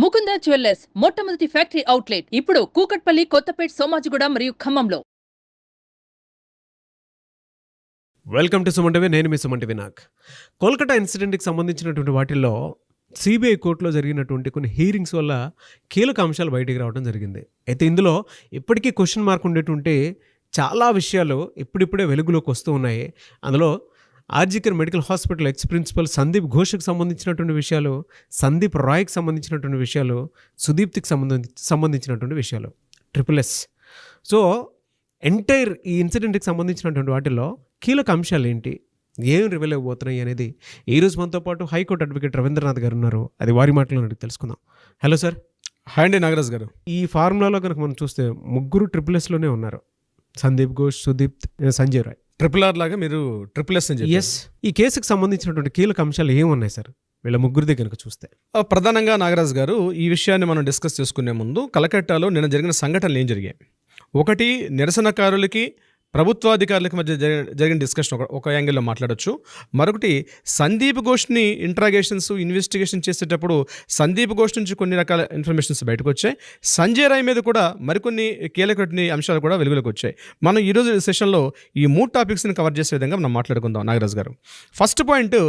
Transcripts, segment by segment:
Mukunda jewellers మొట్టమొదటి factory outlet ఇప్పుడు కూకట్పల్లి, కొత్తపేట్, సోమాజిగూడ మరియు ఖమ్మంలో. Welcome to Suman TV. నేను మీ సుమన్ టీవీ. కోల్కతా ఇన్సిడెంట్కి సంబంధించినటువంటి వాటిల్లో సిబిఐ కోర్టులో జరిగినటువంటి కొన్ని హీరింగ్స్ వల్ల కీలక అంశాలు బయటికి రావడం జరిగింది. అయితే ఇందులో ఇప్పటికీ క్వశ్చన్ మార్క్ ఉండేటువంటి చాలా విషయాలు ఇప్పుడిప్పుడే వెలుగులోకి వస్తూ ఉన్నాయి. అందులో RG Kar medical hospital ex principal Sandeep ఘోష్కి సంబంధించినటువంటి విషయాలు, సందీప్ రాయ్కి సంబంధించినటువంటి విషయాలు, సుదీప్తికి సంబంధించినటువంటి విషయాలు, SSS. సో ఎంటైర్ ఈ ఇన్సిడెంట్కి సంబంధించినటువంటి వాటిల్లో కీలక అంశాలు ఏంటి, ఏం రివీల్ అయిపోతున్నాయి అనేది ఈరోజు మనతో పాటు హైకోర్టు అడ్వకేట్ రవీంద్రనాథ్ గారు ఉన్నారు. అది వారి మాటలో అడిగి తెలుసుకుందాం. Hello sir. హాయ్ అండి నాగరాజ్ గారు. ఈ ఫార్ములాలో కనుక మనం చూస్తే ముగ్గురు SSSలోనే ఉన్నారు. సందీప్ ఘోష్, సుదీప్, సంజయ్ రాయ్. RRR లాగా మీరు SSS అని చెప్పి. ఎస్. ఈ కేసుకు సంబంధించినటువంటి కీలక అంశాలు ఏమున్నాయి సార్ వీళ్ళ ముగ్గురిదే కనుక చూస్తే? ప్రధానంగా నాగరాజ్ గారు, ఈ విషయాన్ని మనం డిస్కస్ చేసుకునే ముందు కలకట్టాలో నిన్న జరిగిన సంఘటనలు ఏం జరిగాయి? ఒకటి, నిరసనకారులకి ప్రభుత్వాధికారులకు మధ్య జరిగిన డిస్కషన్ ఒక యాంగిల్లో మాట్లాడొచ్చు. మరొకటి, సందీప్ ఘోష్ని ఇంట్రాగేషన్స్ ఇన్వెస్టిగేషన్ చేసేటప్పుడు సందీప్ ఘోష్ నుంచి కొన్ని రకాల ఇన్ఫర్మేషన్స్ బయటకు వచ్చాయి. సంజయ్ రాయ్ మీద కూడా మరికొన్ని కీలక అంశాలు కూడా వెలుగులోకి వచ్చాయి. మనం ఈరోజు సెషన్లో ఈ 3 టాపిక్స్ని కవర్ చేసే విధంగా మనం మాట్లాడుకుందాం నాగరాజ్ గారు. ఫస్ట్ పాయింట్,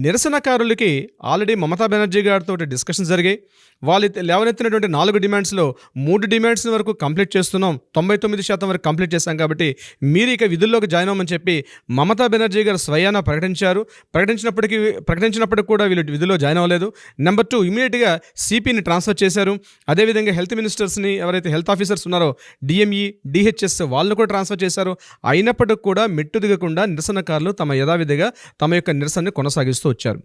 నిరసనకారులకి ఆల్రెడీ మమతా బెనర్జీ గారితో డిస్కషన్స్ జరిగాయి. వాళ్ళు లేవనెత్తినటువంటి 4 డిమాండ్స్లో 3 డిమాండ్స్ వరకు కంప్లీట్ చేస్తున్నాం, 99% వరకు కంప్లీట్ చేశాం, కాబట్టి మీరు ఇక విధుల్లోకి జాయిన్ అవ్వమని చెప్పి మమతా బెనర్జీ గారు స్వయానా ప్రకటించినప్పటికీ కూడా వీళ్ళు విధుల్లో జాయిన్ అవ్వలేదు. నెంబర్ 2, ఇమీడియట్గా సిపిని ట్రాన్స్ఫర్ చేశారు. అదేవిధంగా హెల్త్ మినిస్టర్స్ని, ఎవరైతే హెల్త్ ఆఫీసర్స్ ఉన్నారో డిఎంఈ, డిహెచ్ఎస్, వాళ్ళని కూడా ట్రాన్స్ఫర్ చేశారు. అయినప్పటికీ కూడా మెట్టు దిగకుండా నిరసనకారులు తమ యథావిధిగా తమ యొక్క నిరసనని కొనసాగిస్తూ వచ్చారు.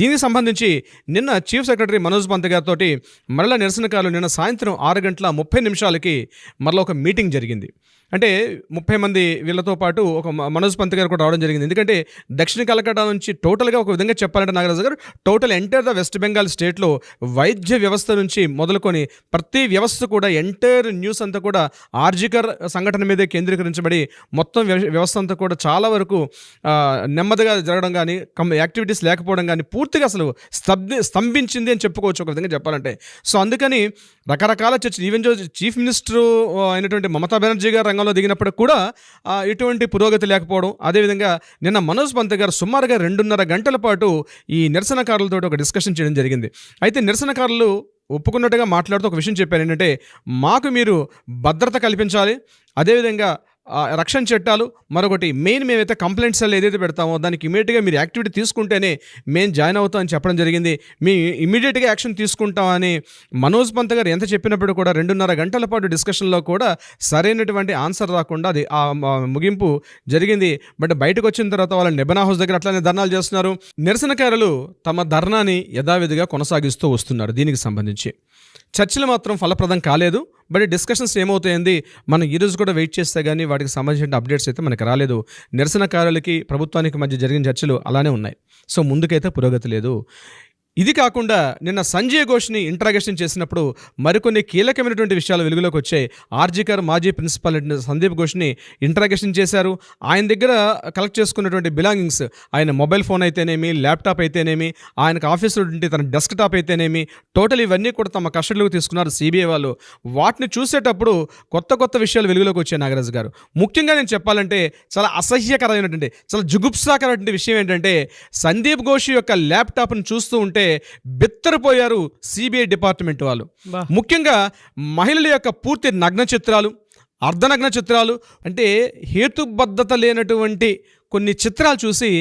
దీనికి సంబంధించి నిన్న చీఫ్ సెక్రటరీ మనోజ్ పంత్ గారితో మరలా నిరసనకారులు నిన్న సాయంత్రం 6:30 మరలా ఒక మీటింగ్ జరిగింది. అంటే 30 మంది వీళ్ళతో పాటు ఒక మనోజ్ పంత్ గారు కూడా రావడం జరిగింది. ఎందుకంటే దక్షిణ కలకట్టా నుంచి టోటల్గా ఒక విధంగా చెప్పాలంటే నాగరాజు గారు, total entire the west Bengal స్టేట్లో వైద్య వ్యవస్థ నుంచి మొదలుకొని ప్రతి వ్యవస్థ కూడా ఎంటైర్ న్యూస్ అంతా కూడా ఆర్జికర్ సంఘటన మీదే కేంద్రీకరించబడి మొత్తం వ్యవస్థ అంతా కూడా చాలా వరకు నెమ్మదిగా జరగడం కానీ, యాక్టివిటీస్ లేకపోవడం కానీ పూర్తిగా అసలు స్తంభించింది అని చెప్పుకోవచ్చు ఒక విధంగా చెప్పాలంటే. సో అందుకని రకరకాల చర్చలు, ఈవెన్ చీఫ్ మినిస్టర్ అయినటువంటి మమతా బెనర్జీ గారు రంగంలో దిగినప్పుడు కూడా ఎటువంటి పురోగతి లేకపోవడం. అదేవిధంగా నిన్న మనోజ్ పంత్ గారు సుమారుగా 2.5 గంటల పాటు ఈ నిరసనకారులతో ఒక డిస్కషన్ చేయడం జరిగింది. అయితే నిరసనకారులు ఒప్పుకున్నట్టుగా మాట్లాడుతూ ఒక విషయం చెప్పారు. ఏంటంటే, మాకు మీరు భద్రత కల్పించాలి, అదేవిధంగా రక్షణ చట్టాలు, మరొకటి మెయిన్ మేమైతే కంప్లైంట్స్ ఏదైతే పెడతామో దానికి ఇమీడియట్గా మీరు యాక్టివిటీ తీసుకుంటేనే మేము జాయిన్ అవుతామని చెప్పడం జరిగింది. మేము ఇమీడియట్గా యాక్షన్ తీసుకుంటామని మనోజ్ పంత్ గారు ఎంత చెప్పినప్పుడు కూడా 2.5 గంటల పాటు డిస్కషన్లో కూడా సరైనటువంటి ఆన్సర్ రాకుండా అది ఆ ముగింపు జరిగింది. బట్ బయటకు వచ్చిన తర్వాత వాళ్ళ నెబనా హౌస్ దగ్గర అట్లానే ధర్నాలు చేస్తున్నారు. నిరసనకారులు తమ ధర్నాని యథావిధిగా కొనసాగిస్తూ వస్తున్నారు. దీనికి సంబంధించి చర్చలు మాత్రం ఫలప్రదం కాలేదు. బట్ డిస్కషన్స్ ఏమవుతాయండి, మనం ఈరోజు కూడా వెయిట్ చేస్తే కానీ వాటికి సంబంధించిన అప్డేట్స్ అయితే మనకు రాలేదు. నిరసనకారులకి ప్రభుత్వానికి మధ్య జరిగిన చర్చలు అలానే ఉన్నాయి. సో ముందుకైతే పురోగతి లేదు. ఇది కాకుండా నిన్న సంజయ్ ఘోష్ని ఇంట్రాగేషన్ చేసినప్పుడు మరికొన్ని కీలకమైనటువంటి విషయాలు వెలుగులోకి వచ్చాయి. ఆర్జికర్ మాజీ ప్రిన్సిపల్ సందీప్ ఘోష్ని ఇంట్రాగేషన్ చేశారు. ఆయన దగ్గర కలెక్ట్ చేసుకున్నటువంటి బిలాంగింగ్స్, ఆయన మొబైల్ ఫోన్ అయితేనేమి, ల్యాప్టాప్ అయితేనేమి, ఆయనకు ఆఫీసులో ఉంటే తన డెస్క్టాప్ అయితేనేమి, టోటల్ ఇవన్నీ కూడా తమ కస్టడీలోకి తీసుకున్నారు సిబిఐ వాళ్ళు. వాటిని చూసేటప్పుడు కొత్త విషయాలు వెలుగులోకి వచ్చాయి నాగరాజు గారు. ముఖ్యంగా నేను చెప్పాలంటే చాలా అసహ్యకరమైనటువంటి, చాలా జుగుప్సాకరమైన విషయం ఏంటంటే, సందీప్ ఘోష్ యొక్క ల్యాప్టాప్ను చూస్తూ ఉంటే బిత్తరపోయారు సిబిఐ డిపార్ట్మెంట్ వాళ్ళు. ముఖ్యంగా మహిళల యొక్క పూర్తి నగ్న చిత్రాలు, అర్ధనగ్న చిత్రాలు, అంటే హేతుబద్ధత లేనటువంటి కొన్ని చిత్రాలు చూసి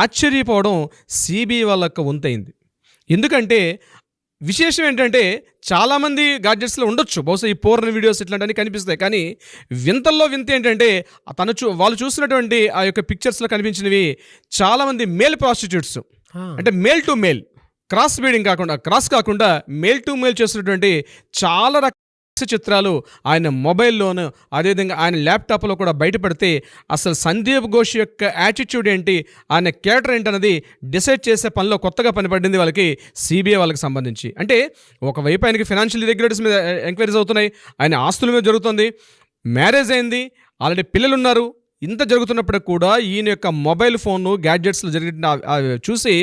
ఆశ్చర్యపోవడం సిబిఐ వాళ్ళ యొక్క వంతైంది. ఎందుకంటే విశేషం ఏంటంటే, చాలామంది గాడ్జెట్స్లో ఉండొచ్చు బహుశా ఈ పోర్న్ వీడియోస్ ఇట్లాంటివన్నీ కనిపిస్తాయి. కానీ వింతల్లో వింత ఏంటంటే, వాళ్ళు చూసినటువంటి ఆ యొక్క పిక్చర్స్లో కనిపించినవి చాలామంది మేల్ ప్రాస్టిట్యూట్స్, అంటే మేల్ టు మేల్, క్రాస్ కాకుండా మేల్ టు మేల్ చేసినటువంటి చాలా రకాల చిత్రాలు ఆయన మొబైల్లోను, అదేవిధంగా ఆయన ల్యాప్టాప్లో కూడా బయటపడితే అసలు సందీప్ ఘోష్ యొక్క యాటిట్యూడ్ ఏంటి, ఆయన క్యారెక్టర్ ఏంటన్నది డిసైడ్ చేసే పనిలో కొత్తగా పనిపడింది వాళ్ళకి సిబిఐ వాళ్ళకి సంబంధించి. అంటే ఒకవైపు ఆయనకి ఫైనాన్షియల్ ఇర్రెగ్యులేటరీస్ మీద ఎంక్వైరీస్ అవుతున్నాయి, ఆయన ఆస్తుల మీద జరుగుతుంది, మ్యారేజ్ అయింది, ఆల్రెడీ పిల్లలు ఉన్నారు, ఇంత జరుగుతున్నప్పుడు కూడా ఈయన యొక్క మొబైల్ ఫోను గ్యాడ్జెట్స్లో జరిగిన చూసి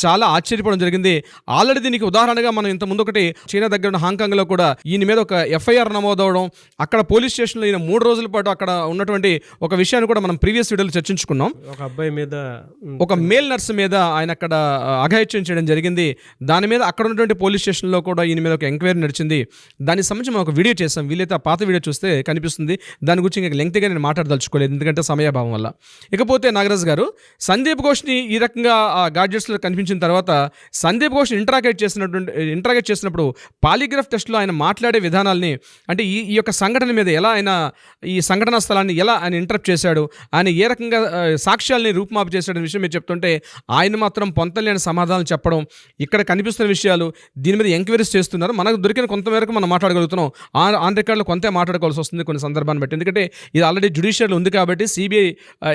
చాలా ఆశ్చర్యపోవడం జరిగింది. ఆల్రెడీ దీనికి ఉదాహరణగా మనం ఇంత ముందు ఒకటి చైనా దగ్గర ఉన్న హాంకాంగ్లో కూడా ఈయన మీద ఒక ఎఫ్ఐఆర్ నమోదవడం, అక్కడ పోలీస్ స్టేషన్లో ఈయన 3 రోజుల పాటు అక్కడ ఉన్నటువంటి ఒక విషయాన్ని కూడా మనం ప్రీవియస్ వీడియోలో చర్చించుకున్నాం. ఒక అబ్బాయి మీద, ఒక మేల్ నర్స్ మీద ఆయన అక్కడ అఘాయిత్యం చేయడం జరిగింది. దాని మీద అక్కడ ఉన్నటువంటి పోలీస్ స్టేషన్లో కూడా ఈయన మీద ఒక ఎంక్వైరీ నడిచింది. దానికి సంబంధించి మనం ఒక వీడియో చేసాం. వీలైతే ఆ పాత వీడియో చూస్తే కనిపిస్తుంది. దాని గురించి ఇంకా లెంగ్త్గా నేను మాట్లాడదలుచుకోలేదు, ఎందుకంటే సమయాభావం వల్ల. ఇకపోతే నాగరాజ్ గారు, సందీప్ ఘోష్ని ఈ రకంగా ఆ గాడ్జెట్స్లో కనిపించిన తర్వాత సందీప్ ఘోష్ ఇంటరాగేట్ చేసినప్పుడు పాలిగ్రాఫ్ టెస్ట్లో ఆయన మాట్లాడే విధానాల్ని, అంటే ఈ యొక్క సంఘటన మీద ఎలా ఆయన ఈ సంఘటనా స్థలాన్ని ఎలా ఆయన ఇంటరప్ట్ చేశాడు, ఆయన ఏ రకంగా సాక్ష్యాల్ని రూపుమాపు చేశాడనే విషయం మీరు చెప్తుంటే ఆయన మాత్రం పొంతలేని సమాధానాలు చెప్పడం, ఇక్కడ కనిపిస్తున్న విషయాలు, దీని మీద ఎంక్వైరీస్ చేస్తున్నారు. మనకు దొరికిన కొంతమేరకు మనం మాట్లాడగలుగుతున్నాం. ఆన్ రికార్డులో కొంత మాట్లాడుకోవాల్సి వస్తుంది కొన్ని సందర్భాన్ని బట్టి, ఎందుకంటే ఇది ఆల్రెడీ జ్యుడిషియల్ ఉంది కాబట్టి, సిబిఐ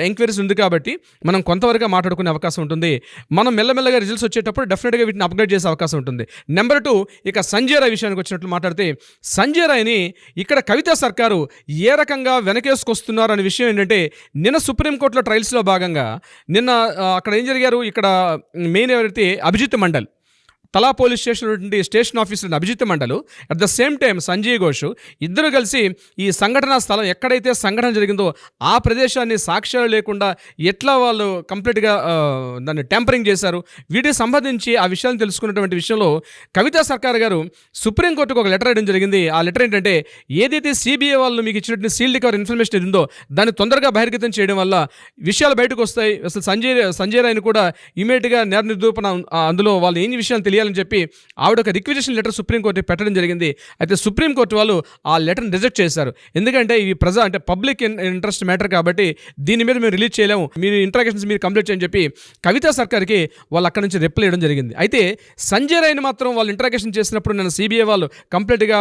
ఎంక్వైరీస్ ఉంది కాబట్టి మనం కొంతవరకు మాట్లాడుకునే అవకాశం ఉంటుంది. మనం మెల్లమెల్లగా రిజల్ట్స్ వచ్చేటప్పుడు డెఫినెట్గా వీటిని అప్గ్రేడ్ చేసే అవకాశం ఉంటుంది. నెంబర్ 2, ఇక సంజయ్ రాయ్ విషయానికి వచ్చినట్లు మాట్లాడితే, సంజయ్ రాయ్ని ఇక్కడ కవితా సర్కారు ఏ రకంగా వెనకేసుకొస్తున్నారు అనే విషయం ఏంటంటే, నిన్న సుప్రీంకోర్టులో ట్రయల్స్లో భాగంగా నిన్న అక్కడ ఏం జరిగారు, ఇక్కడ మెయిన్ ఎవరైతే అభిజిత్ మండల్, తలా పోలీస్ స్టేషన్ నుండి station officer Abhijit Mondal, at the same time Sanjay Ghosh ఇద్దరు కలిసి ఈ సంఘటనా స్థలం ఎక్కడైతే సంఘటన జరిగిందో ఆ ప్రదేశాన్ని సాక్ష్యాలు లేకుండా ఎట్లా వాళ్ళు కంప్లీట్గా దాన్ని ట్యాంపరింగ్ చేశారు, వీటికి సంబంధించి ఆ విషయాన్ని తెలుసుకున్నటువంటి విషయంలో కవితా సర్కార్ గారు సుప్రీంకోర్టుకు ఒక లెటర్ రాయడం జరిగింది. ఆ లెటర్ ఏంటంటే, ఏదైతే సిబిఐ వాళ్ళు మీకు ఇచ్చినటువంటి సీల్డ్ కవర్ ఇన్ఫర్మేషన్ ఉందో దాన్ని తొందరగా బహిర్గతం చేయడం వల్ల విషయాలు బయటకు వస్తాయి. అసలు సంజయ్ రాయ్ని కూడా ఇమీడియట్గా నేర నిర్దూపణ అందులో వాళ్ళు ఏం విషయాలు తెలియాలని చెప్పి ఆవిడ ఒక రిక్విజిషన్ లెటర్ సుప్రీంకోర్టు పెట్టడం జరిగింది. అయితే సుప్రీంకోర్టు వాళ్ళు ఆ లెటర్ని రిజెక్ట్ చేశారు. ఎందుకంటే ఇవి అంటే పబ్లిక్ ఇంట్రెస్ట్ మ్యాటర్ కాబట్టి దీని మీద మేము రిలీజ్ చేయలేము, మీరు ఇంట్రాగేషన్స్ మీరు కంప్లీట్ చేయని చెప్పి కవితా సర్కార్కి వాళ్ళు అక్కడ నుంచి రిప్లై ఇవ్వడం జరిగింది. అయితే సంజయ్ రాయ్ని మాత్రం వాళ్ళు ఇంట్రాగేషన్ చేసినప్పుడు నేను సిబిఐ వాళ్ళు కంప్లీట్గా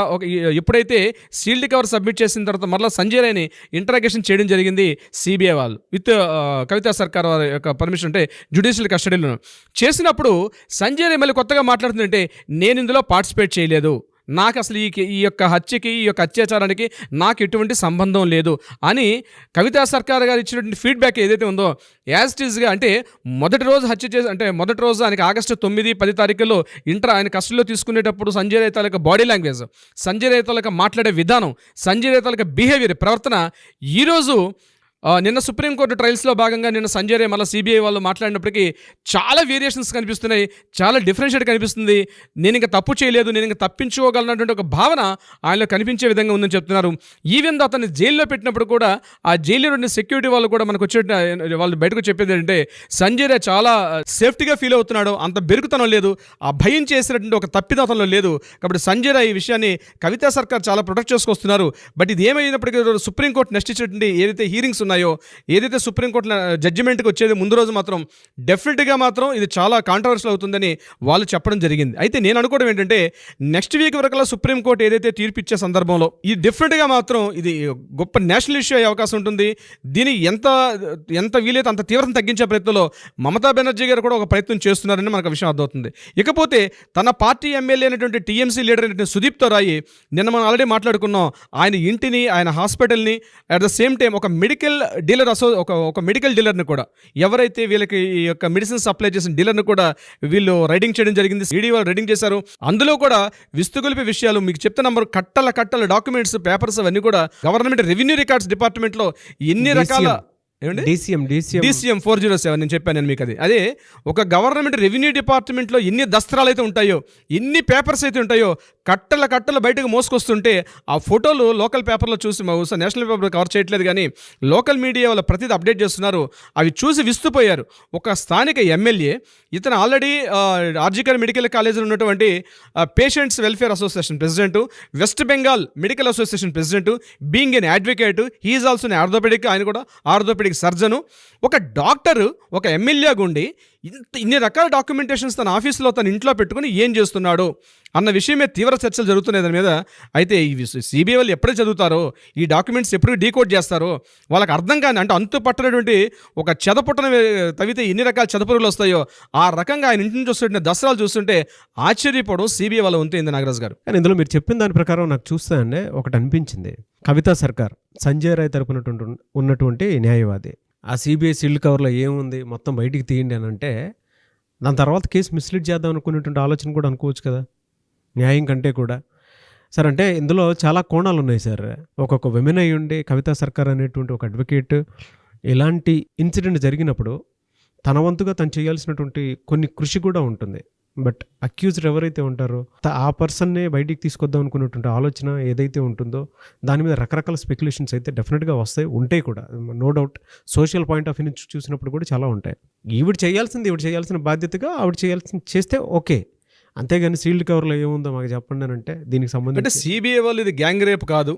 ఎప్పుడైతే సీల్డ్ కవర్ సబ్మిట్ చేసిన తర్వాత మరలా సంజయ్ రాయ్ని ఇంట్రాగేషన్ చేయడం జరిగింది సిబిఐ వాళ్ళు విత్ కవితా సర్కార్ వారి యొక్క పర్మిషన్, అంటే జ్యుడిషియల్ కస్టడీలో చేసినప్పుడు సంజయ్ రాయ్ మళ్ళీ కొత్తగా మాట్లాడుతుందంటే, నేను ఇందులో పార్టిసిపేట్ చేయలేదు, నాకు అసలు ఈ యొక్క హత్యకి, ఈ యొక్క అత్యాచారానికి నాకు ఎటువంటి సంబంధం లేదు అని కవితా సర్కార్ గారు ఇచ్చినటువంటి ఫీడ్బ్యాక్ ఏదైతే ఉందో యాజ్ ఇట్ ఈస్గా, అంటే మొదటి రోజు హత్య చేసి, అంటే మొదటి రోజు ఆయనకి ఆగస్టు 9, 10 తారీఖుల్లో ఆయన కస్టడీలో తీసుకునేటప్పుడు సంజయ్ రాయ్ తాలూకా బాడీ లాంగ్వేజ్, సంజయ్ రాయ్ తాలూకా మాట్లాడే విధానం, సంజయ్ రాయ్ తాలూకా బిహేవియర్, ప్రవర్తన ఈరోజు నిన్న సుప్రీంకోర్టు ట్రయల్స్లో భాగంగా నిన్న సంజయ్ రాయ్ మళ్ళీ సిబిఐ వాళ్ళు మాట్లాడినప్పటికీ చాలా వేరియేషన్స్ కనిపిస్తున్నాయి, చాలా డిఫరెన్షియేట్ కనిపిస్తుంది. నేను ఇంకా తప్పు చేయలేదు, నేను ఇంకా తప్పించుకోగలనటువంటి ఒక భావన ఆయనలో కనిపించే విధంగా ఉందని చెప్తున్నారు. ఈవెన్ అతన్ని జైల్లో పెట్టినప్పుడు కూడా ఆ జైల్లో ఉన్న సెక్యూరిటీ వాళ్ళు కూడా మనకు వచ్చే వాళ్ళు బయటకు చెప్పేది ఏంటంటే, సంజయ్ రాయ్ చాలా సేఫ్టీగా ఫీల్ అవుతున్నాడు, అంత బెరుకుతనం లేదు, ఆ భయం చేసినటువంటి ఒక తప్పిదతంలో లేదు. కాబట్టి సంజయ్ రాయ్ ఈ విషయాన్ని కవితా సర్కార్ చాలా ప్రొటెక్ట్ చేసుకొస్తున్నారు. బట్ ఇది ఏమైనప్పటికీ సుప్రీంకోర్టు నెక్స్ట్ ఇచ్చినటువంటి ఏదైతే హీరింగ్స్ ఉన్నాయో, ఏదైతే సుప్రీంకోర్టులో జడ్జిమెంట్కి వచ్చేది ముందు రోజు మాత్రం డెఫినెట్గా మాత్రం ఇది చాలా కాంట్రవర్షియల్ అవుతుందని వాళ్ళు చెప్పడం జరిగింది. అయితే నేను అనుకోవడం ఏంటంటే, నెక్స్ట్ వీక్ వరకల్లా సుప్రీంకోర్టు ఏదైతే తీర్పు ఇచ్చే సందర్భంలో ఇది డెఫినెట్గా మాత్రం ఇది గొప్ప నేషనల్ ఇష్యూ అయ్యే అవకాశం ఉంటుంది. దీని ఎంత వీలైతే అంత తీవ్రత తగ్గించే ప్రయత్నంలో మమతా బెనర్జీ గారు కూడా ఒక ప్రయత్నం చేస్తున్నారని మనకు విషయం అర్థమవుతుంది. ఇకపోతే తన పార్టీ ఎమ్మెల్యే అయినటువంటి టీఎంసీ లీడర్ అయినటువంటి సుదీప్తో రాయి, నిన్న మనం ఆల్రెడీ మాట్లాడుకున్నాం, ఆయన ఇంటిని, ఆయన హాస్పిటల్ని, అట్ ద సేమ్ టైం ఒక మెడికల్ డీలర్ ఒక మెడికల్ డీలర్ని కూడా, ఎవరైతే వీళ్ళకి ఈ యొక్క మెడిసిన్ సప్లై చేసిన డీలర్ని కూడా వీళ్ళు రైడింగ్ చేయడం జరిగింది. సిడి వాళ్ళు రైడింగ్ చేశారు. అందులో కూడా విస్తుగొలిపే విషయాలు మీకు చెప్తే నంబర్ కట్టల డాక్యుమెంట్స్, పేపర్స్ అవన్నీ కూడా గవర్నమెంట్ రెవెన్యూ రికార్డ్స్ డిపార్ట్మెంట్లో ఎన్ని రకాల DCM 407 నేను చెప్పాను మీకు. అదే ఒక గవర్నమెంట్ రెవెన్యూ డిపార్ట్మెంట్లో ఎన్ని దస్త్రాలు అయితే ఉంటాయో, ఎన్ని పేపర్స్ అయితే ఉంటాయో, కట్టలు బయటకు మోసుకొస్తుంటే ఆ ఫోటోలు లోకల్ పేపర్లో చూసి నేషనల్ పేపర్ కవర్ చేయట్లేదు కానీ లోకల్ మీడియా వాళ్ళు ప్రతిదీ అప్డేట్ చేస్తున్నారు. అవి చూసి విస్తుపోయారు. ఒక స్థానిక ఎమ్మెల్యే, ఇతను ఆల్రెడీ ఆర్జికర్ మెడికల్ కాలేజీలో ఉన్నటువంటి patients welfare association president, West Bengal medical association president, being an advocate, he is also orthopedic, ఆయన కూడా ఆర్థోపెడిక్ సర్జను. ఒక డాక్టరు ఒక ఎమ్మెల్యేగా ఉండి ఇన్ని రకాల డాక్యుమెంటేషన్స్ తన ఆఫీస్లో తన ఇంట్లో పెట్టుకుని ఏం చేస్తున్నాడు అన్న విషయమే తీవ్ర చర్చలు జరుగుతున్నాయి దాని మీద. అయితే ఈ సిబిఐ వాళ్ళు ఎప్పుడే చదువుతారో, ఈ డాక్యుమెంట్స్ ఎప్పుడు డీకోడ్ చేస్తారో వాళ్ళకి అర్థం కాని, అంటే అంతు పట్టనటువంటి ఒక చెదపుట్టన తవ్వితే ఎన్ని రకాల చెదపురుగులు వస్తాయో ఆ రకంగా ఆయన ఇంటి నుంచి వస్తుంటే దసరాలు చూస్తుంటే ఆశ్చర్యపోవడం సిబిఐ వాళ్ళ ఉంటుంది నాగరాజ్ గారు. కానీ ఇందులో మీరు చెప్పిన దాని ప్రకారం నాకు చూస్తే అండి ఒకటి అనిపించింది. కవితా సర్కార్, సంజయ్ రాయ్ తరపున ఉన్నటువంటి న్యాయవాది, ఆ సిబిఐ సీల్డ్ కవర్లో ఏముంది మొత్తం బయటికి తీయండి అని అంటే దాని తర్వాత కేసు మిస్లీడ్ చేద్దాం అనుకునేటువంటి ఆలోచన కూడా అనుకోవచ్చు కదా న్యాయం కంటే కూడా. సార్ అంటే ఇందులో చాలా కోణాలు ఉన్నాయి సార్. ఒక్కొక్క విమెన్ అయి ఉండి కవితా సర్కార్ అనేటువంటి ఒక అడ్వకేట్ ఇలాంటి ఇన్సిడెంట్ జరిగినప్పుడు తన వంతుగా తను చేయాల్సినటువంటి కొన్ని కృషి కూడా ఉంటుంది. బట్ అక్యూజ్డ్ ఎవరైతే ఉంటారో ఆ పర్సన్నే బయటికి తీసుకొద్దాం అనుకున్నటువంటి ఆలోచన ఏదైతే ఉంటుందో దాని మీద రకరకాల స్పెక్యులేషన్స్ అయితే డెఫినెట్గా ఉంటాయి కూడా, no doubt. Social point of view నుంచి చూసినప్పుడు కూడా చాలా ఉంటాయి. ఈవిడ చేయాల్సిన బాధ్యతగా ఆవిడ చేస్తే ఓకే, అంతేగాని సీల్డ్ కవర్లో ఏముందో మాకు చెప్పండి అని అంటే దీనికి సంబంధించి అంటే సిబిఐ వాళ్ళు ఇది గ్యాంగ్ రేప్ కాదు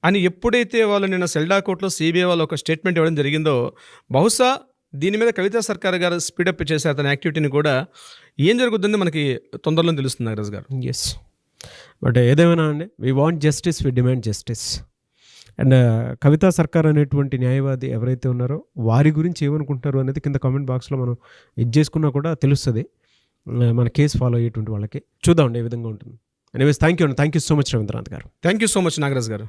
అని ఎప్పుడైతే వాళ్ళు నిన్న సెల్డా కోర్టులో సిబిఐ వాళ్ళు ఒక స్టేట్మెంట్ ఇవ్వడం జరిగిందో, బహుశా దీని మీద కవితా సర్కార్ గారు స్పీడప్ చేశారు తన యాక్టివిటీని కూడా. ఏం జరుగుతుందో మనకి తొందరలో తెలుస్తుంది నాగరాజ్ గారు. ఎస్, బట్ ఏదేమైనా అండి, we want justice, we demand justice. And Kavita Sarkar అనేటువంటి న్యాయవాది ఎవరైతే ఉన్నారో వారి గురించి ఏమనుకుంటున్నారు అనేది కింద కామెంట్ బాక్స్లో మనం ఇది చేసుకున్నా కూడా తెలుస్తుంది మన కేసు ఫాలో అయ్యేటువంటి వాళ్ళకి. చూద్దామండి ఏ విధంగా ఉంటుంది. Anyways thank you so much Ravindranath గారు. Thank you so much Nagaraj గారు.